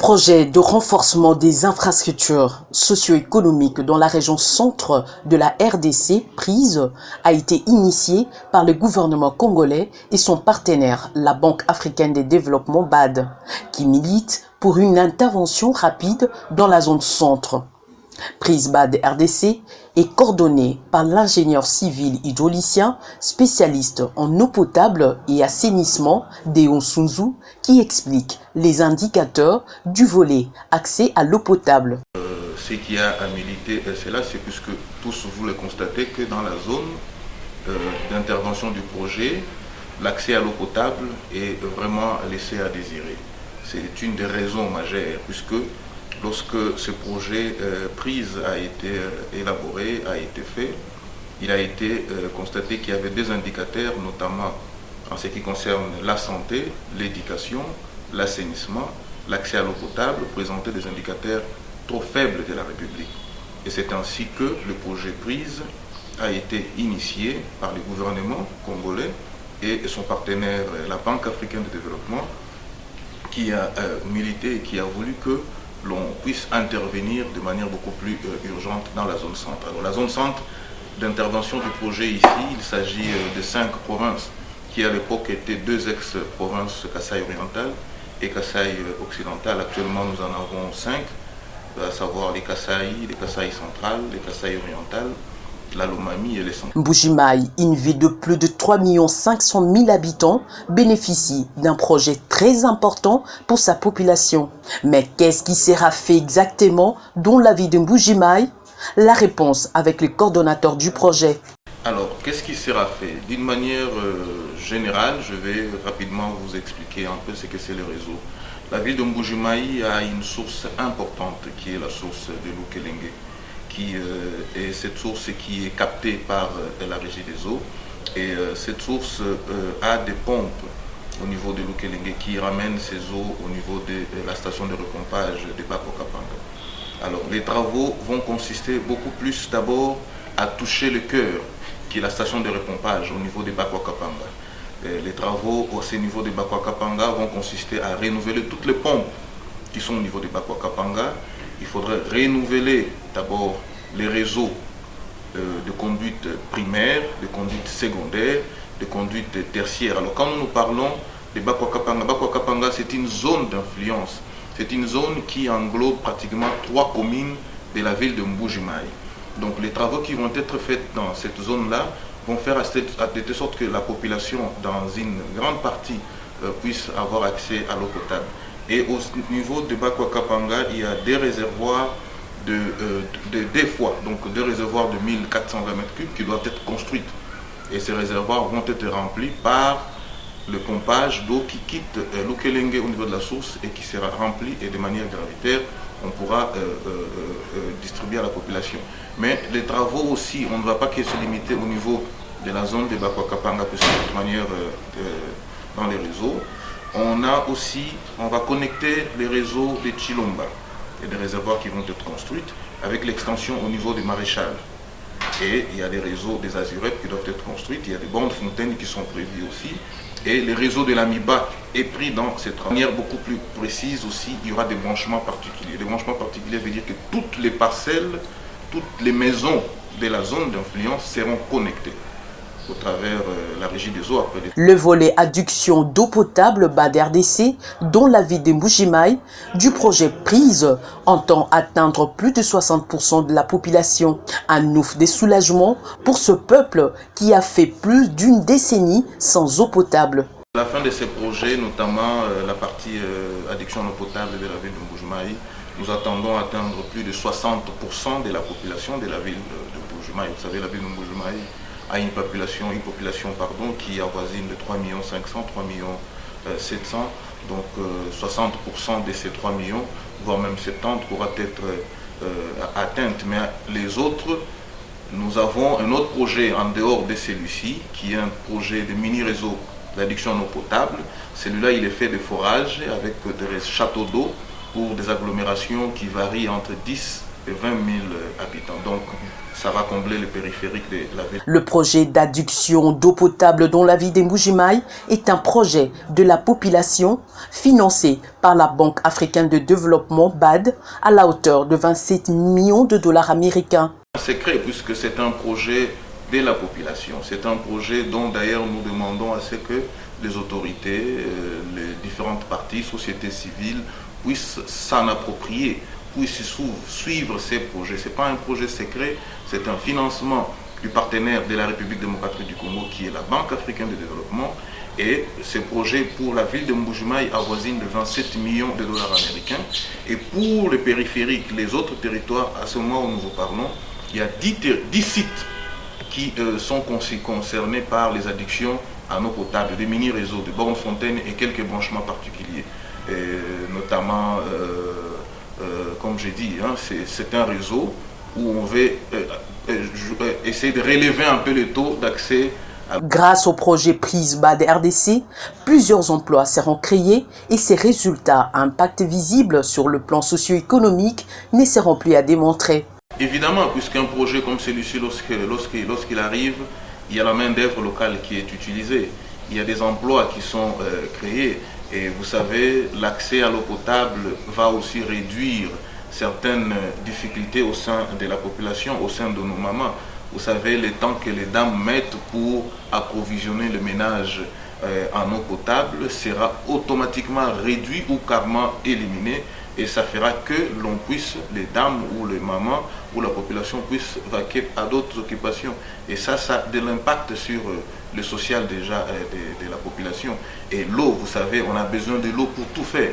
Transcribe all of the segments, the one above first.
projet de renforcement des infrastructures socio-économiques dans la région centre de la RDC, prise, a été initié par le gouvernement congolais et son partenaire, la Banque africaine de développement BAD, qui milite pour une intervention rapide dans la zone centre. Prise BAD RDC est coordonnée par l'ingénieur civil hydraulicien spécialiste en eau potable et assainissement Déon Sunzu qui explique les indicateurs du volet accès à l'eau potable. Ce qui a à militer, c'est là, c'est puisque tous vous le constatez que dans la zone d'intervention du projet, l'accès à l'eau potable est vraiment laissé à désirer. C'est une des raisons majeures puisque lorsque ce projet prise a été élaboré, a été fait, il a été constaté qu'il y avait des indicateurs, notamment en ce qui concerne la santé, l'éducation, l'assainissement, l'accès à l'eau potable, présentaient des indicateurs trop faibles de la République. Et c'est ainsi que le projet prise a été initié par le gouvernement congolais et son partenaire, la Banque africaine de développement, qui a milité et qui a voulu que l'on puisse intervenir de manière beaucoup plus urgente dans la zone centre. Alors, la zone centre d'intervention du projet ici, il s'agit de 5 provinces qui à l'époque étaient 2 ex-provinces, Kasaï oriental et Kasaï occidental. Actuellement nous en avons 5, à savoir les Kasaï centrales, les Kasaï orientales, la Lomami et les centres. Mbuji-Mayi, une ville de plus de 3 500 000 habitants, bénéficie d'un projet très important pour sa population. Mais qu'est-ce qui sera fait exactement dans la ville de Mbuji-Mayi? La réponse avec le coordonnateur du projet. Alors, qu'est-ce qui sera fait? D'une manière générale, je vais rapidement vous expliquer un peu ce que c'est le réseau. La ville de Mbuji-Mayi a une source importante qui est la source de l'Ukelenge. Et cette source qui est captée par la régie des eaux. Et cette source a des pompes au niveau de l'Ukelenge qui ramènent ces eaux au niveau de la station de repompage de Bako-Kapanga. Alors les travaux vont consister beaucoup plus d'abord à toucher le cœur, qui est la station de repompage au niveau de Bako-Kapanga. Les travaux au niveau de Bako-Kapanga vont consister à renouveler toutes les pompes qui sont au niveau de Bako-Kapanga. Il faudrait renouveler d'abord les réseaux de conduite primaire, de conduite secondaire, de conduite tertiaire. Alors quand nous parlons de Bako-Kapanga, c'est une zone d'influence. C'est une zone qui englobe pratiquement 3 communes de la ville de Mbuji-Mayi. Donc les travaux qui vont être faits dans cette zone-là vont faire de telle sorte que la population, dans une grande partie, puisse avoir accès à l'eau potable. Et au niveau de Bako-Kapanga, il y a des réservoirs des fois, donc des réservoirs de 1420 m3 qui doivent être construits. Et ces réservoirs vont être remplis par le pompage d'eau qui quitte l'Ukelenge au niveau de la source et qui sera rempli et de manière gravitaire, on pourra distribuer à la population. Mais les travaux aussi, on ne va pas se limiter au niveau de la zone de Bako-Kapanga, parce que de toute manière dans les réseaux. On va connecter les réseaux de Chilomba et des réservoirs qui vont être construits avec l'extension au niveau des maréchals. Et il y a des réseaux des azurettes qui doivent être construites, il y a des bandes fontaines qui sont prévues aussi. Et le réseau de l'Amiba est pris dans cette manière beaucoup plus précise aussi, il y aura des branchements particuliers. Les branchements particuliers veut dire que toutes les parcelles, toutes les maisons de la zone d'influence seront connectées au travers la régie des eaux. Le volet adduction d'eau potable BAD RDC, dont la ville de Mbuji-Mayi, du projet prise, entend atteindre plus de 60% de la population. Un ouf de soulagement pour ce peuple qui a fait plus d'une décennie sans eau potable. À la fin de ces projets, notamment la partie adduction en eau potable de la ville de Mbuji-Mayi, nous attendons atteindre plus de 60% de la population de la ville de Mbuji-Mayi. Vous savez, la ville de Mbuji-Mayi a une population qui avoisine de 3 500 000, 3 700 000. Donc 60% de ces 3 millions, voire même 70 pourra être atteinte. Mais les autres, nous avons un autre projet en dehors de celui-ci, qui est un projet de mini-réseau d'adduction en eau potable. Celui-là, il est fait de forage avec des châteaux d'eau pour des agglomérations qui varient entre 10 20 000 habitants. Donc, ça va combler le périphérique de la ville. Le projet d'adduction d'eau potable dans la ville de Mbuji-Mayi est un projet de la population financé par la Banque africaine de développement BAD à la hauteur de 27 millions de dollars américains. C'est secret puisque c'est un projet de la population. C'est un projet dont d'ailleurs nous demandons à ce que les autorités, les différentes parties, sociétés civiles puissent s'en approprier, puissent suivre ces projets. Ce n'est pas un projet secret, c'est un financement du partenaire de la République démocratique du Congo qui est la Banque africaine de développement. Et ce projet pour la ville de Mbuji-Mayi avoisine de 27 millions de dollars américains. Et pour le périphérique, les autres territoires, à ce moment où nous vous parlons, il y a 10 sites qui sont concernés par les addictions en eau potable, des mini-réseaux, des bornes fontaines et quelques branchements particuliers. Notamment, comme j'ai dit, hein, c'est un réseau où on veut essayer de relever un peu le taux d'accès. Grâce au projet Prise BAD RDC, plusieurs emplois seront créés et ces résultats à impact visible sur le plan socio-économique ne seront plus à démontrer. Évidemment, puisqu'un projet comme celui-ci, lorsqu'il arrive, il y a la main-d'œuvre locale qui est utilisée. Il y a des emplois qui sont créés. Et vous savez, l'accès à l'eau potable va aussi réduire certaines difficultés au sein de la population, au sein de nos mamans. Vous savez, le temps que les dames mettent pour approvisionner le ménage en eau potable sera automatiquement réduit ou carrément éliminé. Et ça fera que l'on puisse, les dames ou les mamans ou la population puisse vaquer à d'autres occupations. Et ça a de l'impact sur le social déjà de la population. Et l'eau, vous savez, on a besoin de l'eau pour tout faire.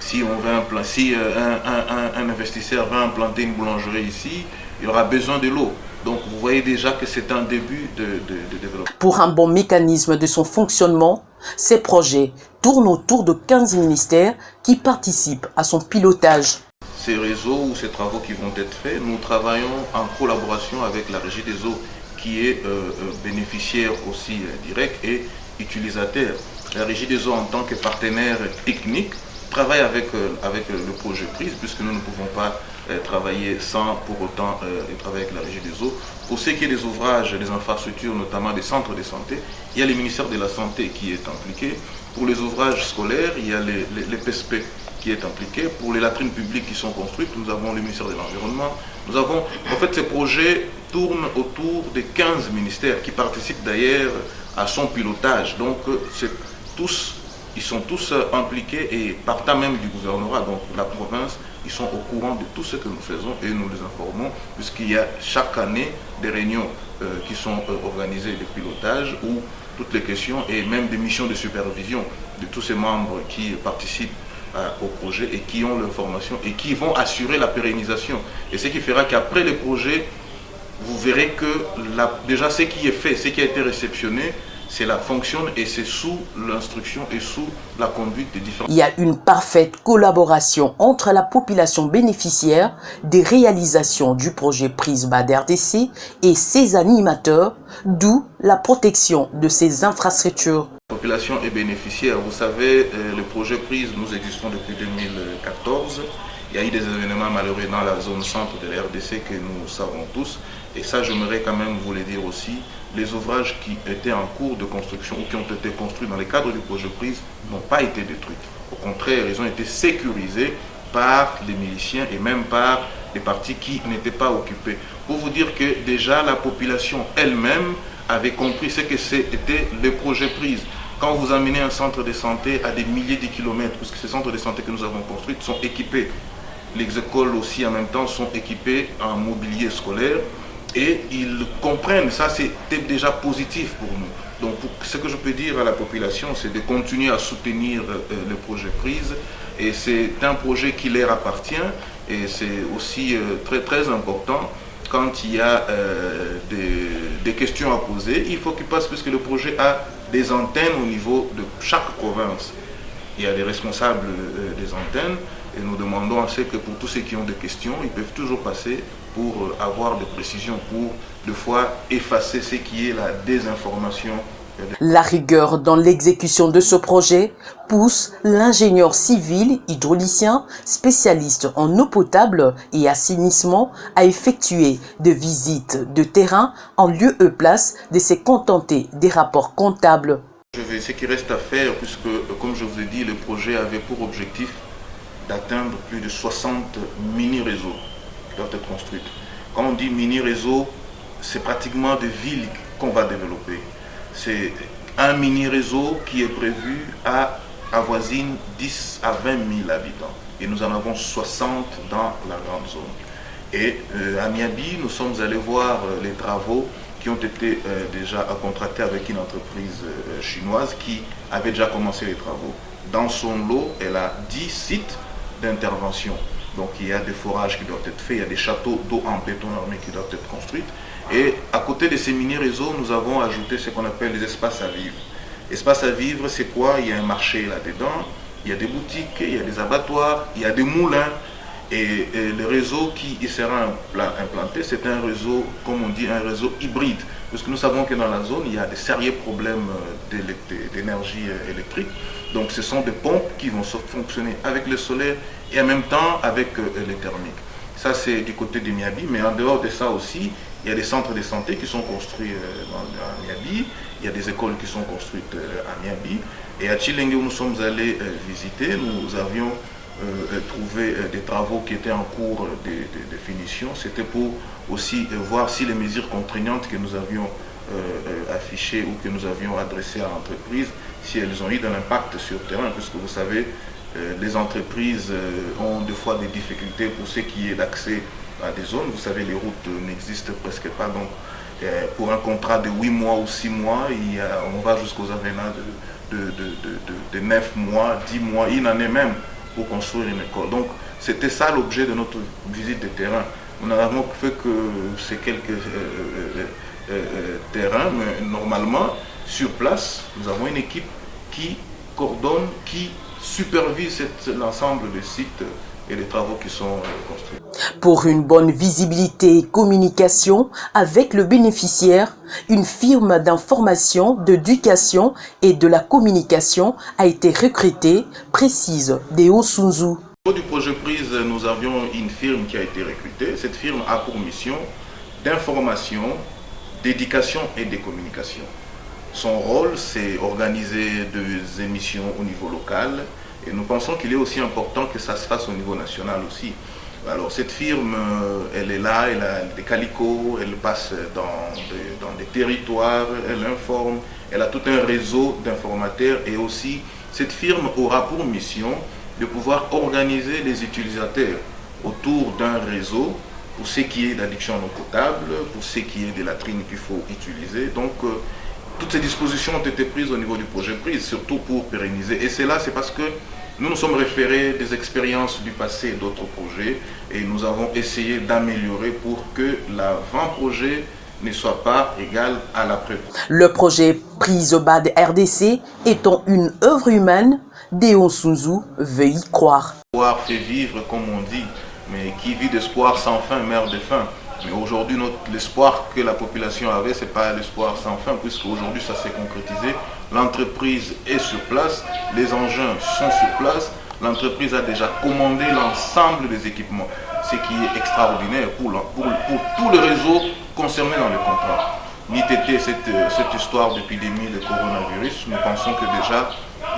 Si un investisseur veut implanter une boulangerie ici, il aura besoin de l'eau. Donc vous voyez déjà que c'est un début de développement. Pour un bon mécanisme de son fonctionnement, ces projets tournent autour de 15 ministères qui participent à son pilotage. Ces réseaux ou ces travaux qui vont être faits, nous travaillons en collaboration avec la Régie des eaux qui est bénéficiaire aussi direct et utilisateur. La Régie des eaux en tant que partenaire technique travaille avec le projet Prise puisque nous ne pouvons pas travailler sans pour autant travailler avec la Régie des eaux. Pour ce qui est des ouvrages, des infrastructures, notamment des centres de santé, il y a le ministère de la Santé qui est impliqué. Pour les ouvrages scolaires, il y a les PSP qui est impliqué. Pour les latrines publiques qui sont construites, nous avons le ministère de l'Environnement. Nous avons, en fait, ces projets tournent autour de 15 ministères qui participent d'ailleurs à son pilotage. Donc, ils sont tous impliqués et partant même du gouvernement, donc la province, ils sont au courant de tout ce que nous faisons et nous les informons puisqu'il y a chaque année des réunions qui sont organisées de pilotage où toutes les questions et même des missions de supervision de tous ces membres qui participent au projet et qui ont leur formation et qui vont assurer la pérennisation. Et ce qui fera qu'après le projet, vous verrez que déjà ce qui est fait, ce qui a été réceptionné, cela fonctionne et c'est sous l'instruction et sous la conduite des différents. Il y a une parfaite collaboration entre la population bénéficiaire des réalisations du projet Prise BAD RDC et ses animateurs, d'où la protection de ces infrastructures. La population est bénéficiaire. Vous savez, le projet Prise, nous existons depuis 2014. Il y a eu des événements malheureux dans la zone centre de la RDC que nous savons tous. Et ça, j'aimerais quand même vous le dire aussi, les ouvrages qui étaient en cours de construction ou qui ont été construits dans le cadre du projet Prise n'ont pas été détruits. Au contraire, ils ont été sécurisés par les miliciens et même par les partis qui n'étaient pas occupés. Pour vous dire que déjà la population elle-même avait compris ce que c'était le projet Prise. Quand vous amenez un centre de santé à des milliers de kilomètres, puisque ces centres de santé que nous avons construits sont équipés, les écoles aussi en même temps sont équipées en mobilier scolaire, et ils comprennent, ça c'était déjà positif pour nous. Donc ce que je peux dire à la population, c'est de continuer à soutenir le projet Prise. Et c'est un projet qui leur appartient et c'est aussi très très important. Quand il y a des questions à poser, il faut qu'ils passent puisque le projet a des antennes au niveau de chaque province. Il y a des responsables des antennes et nous demandons à ce que pour tous ceux qui ont des questions, ils peuvent toujours passer pour avoir des précisions, pour des fois effacer ce qui est la désinformation La rigueur dans l'exécution de ce projet pousse l'ingénieur civil hydraulicien spécialiste en eau potable et assainissement à effectuer des visites de terrain en lieu et place de se contenter des rapports comptables. Ce qui reste à faire, puisque, comme je vous ai dit, le projet avait pour objectif d'atteindre plus de 60 mini-réseaux qui doivent être construits. Quand on dit mini-réseau, c'est pratiquement des villes qu'on va développer. C'est un mini-réseau qui est prévu à avoisine 10 à 20 000 habitants. Et nous en avons 60 dans la grande zone. Et à Miabi, nous sommes allés voir les travaux qui ont été déjà contractés avec une entreprise chinoise qui avait déjà commencé les travaux. Dans son lot, elle a 10 sites d'intervention. Donc il y a des forages qui doivent être faits, il y a des châteaux d'eau en béton armé qui doivent être construits. Et à côté de ces mini-réseaux, nous avons ajouté ce qu'on appelle les espaces à vivre. Espaces à vivre, c'est quoi? Il y a un marché là-dedans, il y a des boutiques, il y a des abattoirs, il y a des moulins. Et le réseau qui y sera implanté, c'est un réseau, comme on dit, un réseau hybride. Parce que nous savons que dans la zone, il y a des sérieux problèmes d'énergie électrique. Donc ce sont des pompes qui vont fonctionner avec le solaire et en même temps avec les thermiques. Ça, c'est du côté de Miabi, mais en dehors de ça aussi, il y a des centres de santé qui sont construits à Miabi, il y a des écoles qui sont construites à Miabi. Et à Tshilenge, où nous sommes allés visiter, nous avions trouvé des travaux qui étaient en cours de finition. C'était pour aussi voir si les mesures contraignantes que nous avions affichées ou que nous avions adressées à l'entreprise, si elles ont eu de l'impact sur le terrain, puisque vous savez, les entreprises ont des fois des difficultés pour ce qui est d'accès à des zones. Vous savez, les routes n'existent presque pas. Donc, pour un contrat de 8 mois ou 6 mois, on va jusqu'aux avenants de 9 mois, 10 mois. Il en est même pour construire une école. Donc, c'était ça l'objet de notre visite de terrain. Nous n'avons fait que ces quelques terrains, mais normalement, sur place, nous avons une équipe qui coordonne, qui supervise l'ensemble des sites et des travaux qui sont construits. Pour une bonne visibilité et communication avec le bénéficiaire, une firme d'information, d'éducation et de la communication a été recrutée, précise Deo Sunzu. Au niveau du projet Prise, nous avions une firme qui a été recrutée. Cette firme a pour mission d'information, d'éducation et de communication. Son rôle, c'est organiser des émissions au niveau local. Et nous pensons qu'il est aussi important que ça se fasse au niveau national aussi. Alors cette firme, elle est là, elle a des calicots, elle passe dans des territoires, elle informe, elle a tout un réseau d'informateurs et aussi cette firme aura pour mission de pouvoir organiser les utilisateurs autour d'un réseau pour ce qui est d'addiction en eau potable, pour ce qui est des latrines qu'il faut utiliser. Donc toutes ces dispositions ont été prises au niveau du projet Prise, surtout pour pérenniser. Et c'est là, c'est parce que nous nous sommes référés des expériences du passé et d'autres projets et nous avons essayé d'améliorer pour que l'avant-projet ne soit pas égal à l'après-projet. Le projet Prise Bad RDC étant une œuvre humaine, Deo Sunzu veut y croire. L'espoir fait vivre, comme on dit, mais qui vit d'espoir sans fin meurt de faim. Mais aujourd'hui, l'espoir que la population avait, ce n'est pas l'espoir sans fin, puisque aujourd'hui ça s'est concrétisé. L'entreprise est sur place, les engins sont sur place, l'entreprise a déjà commandé l'ensemble des équipements, ce qui est extraordinaire pour tout le réseau concerné dans le contrat. N'eût été cette histoire d'épidémie de coronavirus, nous pensons que déjà,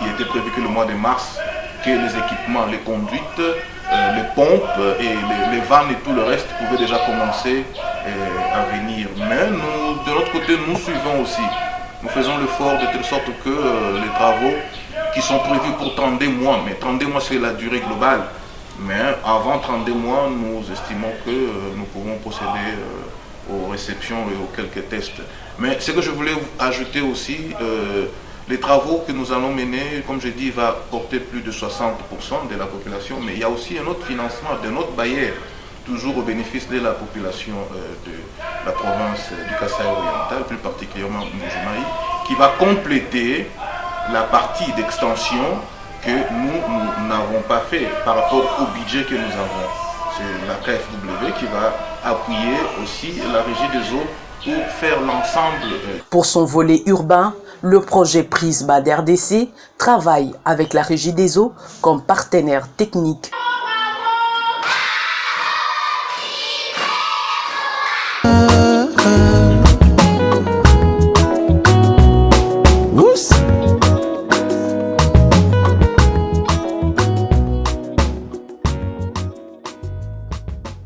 il était prévu que le mois de mars, que les équipements, les conduites, les pompes et les vannes et tout le reste pouvaient déjà commencer à venir. Mais nous, de l'autre côté, nous suivons aussi. Nous faisons l'effort de telle sorte que les travaux qui sont prévus pour 32 mois, mais 32 mois c'est la durée globale, mais avant 32 mois, nous estimons que nous pourrons procéder aux réceptions et aux quelques tests. Mais ce que je voulais ajouter aussi, les travaux que nous allons mener, comme je dis, va porter plus de 60% de la population, mais il y a aussi un autre financement de notre bailleur, toujours au bénéfice de la population de la province du Kasaï oriental, plus particulièrement Mbuji-Mayi, qui va compléter la partie d'extension que nous n'avons pas fait par rapport au budget que nous avons. C'est la KFW qui va appuyer aussi la régie des eaux pour faire l'ensemble. Pour son volet urbain, Le projet Prisma d'RDC travaille avec la Régie des eaux comme partenaire technique.